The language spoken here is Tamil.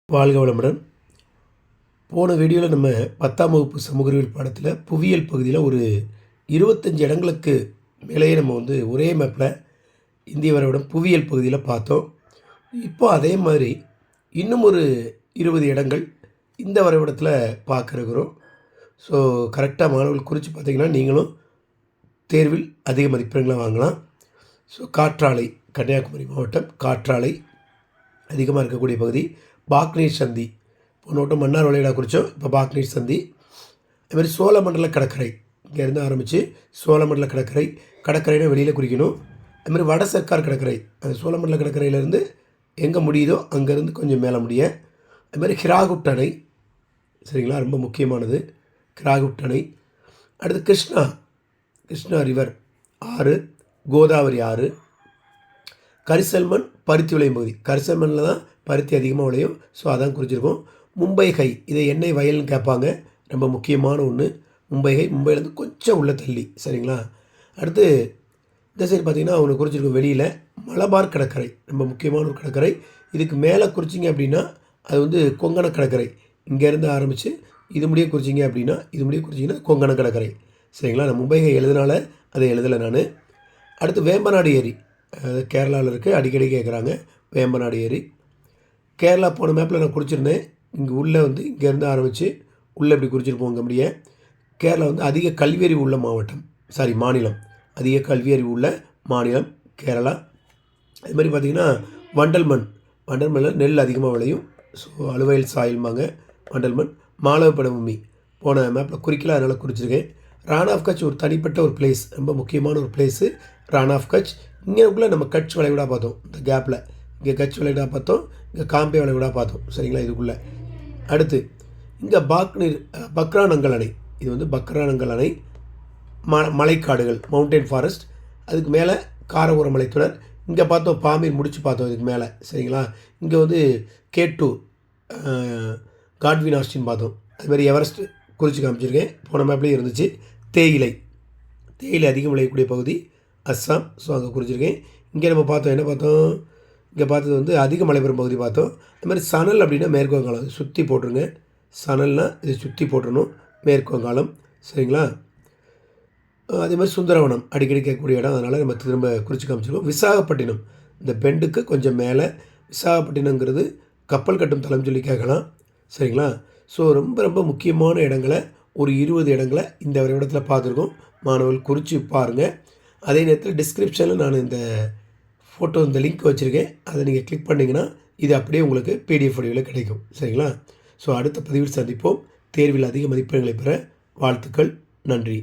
வாழ்க வளமுடன். போன வீடியோவில் நம்ம 10ஆம் வகுப்பு சமூக அறிவியல் பாடத்தில் புவியியல் பகுதியில் ஒரு 25 இடங்களுக்கு மேலேயே நம்ம ஒரே மேப்பில் இந்திய வரைபடம் புவியியல் பகுதியில் பார்த்தோம். இப்போ அதே மாதிரி இன்னும் ஒரு 20 இடங்கள் இந்த வரைபடத்தில் பார்க்க இருக்கிறோம். ஸோ கரெக்டாக மாணவர்கள் குறித்து பார்த்திங்கன்னா நீங்களும் தேர்வில் அதிக மதிப்பெண்களை வாங்கலாம். ஸோ காற்றாலை, கன்னியாகுமரி மாவட்டம் காற்றாலை அதிகமாக இருக்கக்கூடிய பகுதி. பாக்னீர் சந்தி, போனோட்டம் மன்னார் வளைகுடா குறித்தோம், இப்போ பாக்னீர் சந்தி. அதுமாதிரி சோழமண்டல கடற்கரை, இங்கேருந்து ஆரம்பித்து சோழமண்டல கடற்கரை, கடற்கரைனா வெளியில் குறிக்கணும். அதுமாதிரி வட சர்க்கார் கடற்கரை, அந்த சோழமண்டல கடற்கரையிலேருந்து எங்கே முடியுதோ அங்கேருந்து கொஞ்சம் மேலே முடிய. அதுமாதிரி ஹிராகுட் அணை, சரிங்களா, ரொம்ப முக்கியமானது ஹிராகுட் அணை. அடுத்து கிருஷ்ணா ரிவர் ஆறு, கோதாவரி ஆறு. கரிசல்மண் பருத்தி விளையும் பகுதி, கரிசல்மண்ணில் தான் பருத்தி அதிகமாக விளையும். ஸோ அதான் குறிச்சிருக்கோம். மும்பைகை, இதை எண்ணெய் வயல்னு கேட்பாங்க, ரொம்ப முக்கியமான ஒன்று. மும்பைலேருந்து கொஞ்சம் உள்ள தள்ளி, சரிங்களா. அடுத்து இந்த சைடு பார்த்திங்கன்னா அவங்களுக்கு குறிச்சிருக்கும் வெளியில் மலபார் கடற்கரை, ரொம்ப முக்கியமான ஒரு கடற்கரை. இதுக்கு மேலே குறிச்சிங்க அப்படின்னா அது கொங்கண கடற்கரை. இங்கேருந்து ஆரம்பித்து இது முடிய குறிச்சிங்க அப்படின்னா இது முடிய குறிச்சிங்கன்னா கொங்கண கடற்கரை, சரிங்களா. நான் மும்பைகை எழுதினால அதை எழுதலை நான். அடுத்து வேம்பநாடு ஏரி, கேரளாவில் இருக்குது, அடிக்கடி கேட்குறாங்க. வேம்பநாடு ஏரி கேரளா போன மேப்பில் நான் குறிச்சிருந்தேன். இங்கே உள்ளே இங்கேருந்து ஆரம்பித்து உள்ளே இப்படி குறிச்சிருப்போம். இங்கே முடிய கேரளா அதிக கல்வியறிவு உள்ள மாநிலம், அதிக கல்வியறிவு உள்ள மாநிலம் கேரளா. அது மாதிரி பார்த்திங்கன்னா வண்டல்மண்ணில் நெல் அதிகமாக விளையும். ஸோ அலுவயல் சாயில்மாங்க வண்டல்மண். மாலவப்படபூமி போன மேப்பில் குறிக்கல, அதனால் குறிச்சிருக்கேன். ரான் ஆஃப் கட்ச் ஒரு தனிப்பட்ட ஒரு பிளேஸ், ரொம்ப முக்கியமான ஒரு பிளேஸு ரான் ஆஃப் கட்ச். இங்கேக்குள்ளே நம்ம கட்ச் வளைகுடா பார்த்தோம், இந்த கேப்பில் இங்கே கட்ச் வளைகுடா பார்த்தோம், இங்கே காம்பே வளைகுடா பார்த்தோம், சரிங்களா. இதுக்குள்ளே அடுத்து இங்கே பக்ரானங்கல் அணை, இது பக்ரானங்கல் அணை. மலைக்காடுகள், மவுண்டைன் ஃபாரஸ்ட். அதுக்கு மேலே காரகோர மலைத்தொடர். இங்கே பார்த்தோம் பாமீர் முடிச்சு பார்த்தோம், இதுக்கு மேலே, சரிங்களா. இங்கே கேட்டூர், காட்வின் ஆஸ்டின் பார்த்தோம். அதுமாதிரி எவரெஸ்ட் குறித்து காமிச்சிருக்கேன், போன மேப்லேயும் இருந்துச்சு. தேயிலை அதிகம் விளையக்கூடிய பகுதி அஸ்ஸாம். ஸோ அங்கே குறிச்சிருக்கேன். இங்கே நம்ம பார்த்தோம், என்ன பார்த்தோம், இங்கே பார்த்தது அதிக மழை பெறும் பகுதி பார்த்தோம். அது மாதிரி சணல் அப்படின்னா மேற்கு வங்காளம், சுற்றி போட்டுருங்க. சணல்னால் இதை சுற்றி போட்டுடணும், மேற்கு வங்காளம், சரிங்களா. அதே மாதிரி சுந்தரவனம் அடிக்கடி கேட்கக்கூடிய இடம், அதனால் நம்ம திரும்ப குறித்து காமிச்சிருக்கோம். விசாகப்பட்டினம், இந்த பெண்டுக்கு கொஞ்சம் மேலே விசாகப்பட்டினங்கிறது கப்பல் கட்டும் தளம் சொல்லி கேட்கலாம், சரிங்களா. ஸோ ரொம்ப ரொம்ப முக்கியமான இடங்களை ஒரு 20 இடங்களை இந்த வரைபடத்தில் பார்த்துருக்கோம். மாணவர்கள் குறித்து பாருங்கள். அதே நேரத்தில் டிஸ்கிரிப்ஷனில் நான் இந்த ஃபோட்டோ, இந்த லிங்க் வச்சுருக்கேன், அதை நீங்கள் கிளிக் பண்ணிங்கன்னா இது அப்படியே உங்களுக்கு பிடிஎஃப் வடிவில் கிடைக்கும், சரிங்களா. ஸோ அடுத்த பதிவில் சந்திப்போம். தேர்வில் அதிக மதிப்பெண்களை பெற வாழ்த்துக்கள். நன்றி.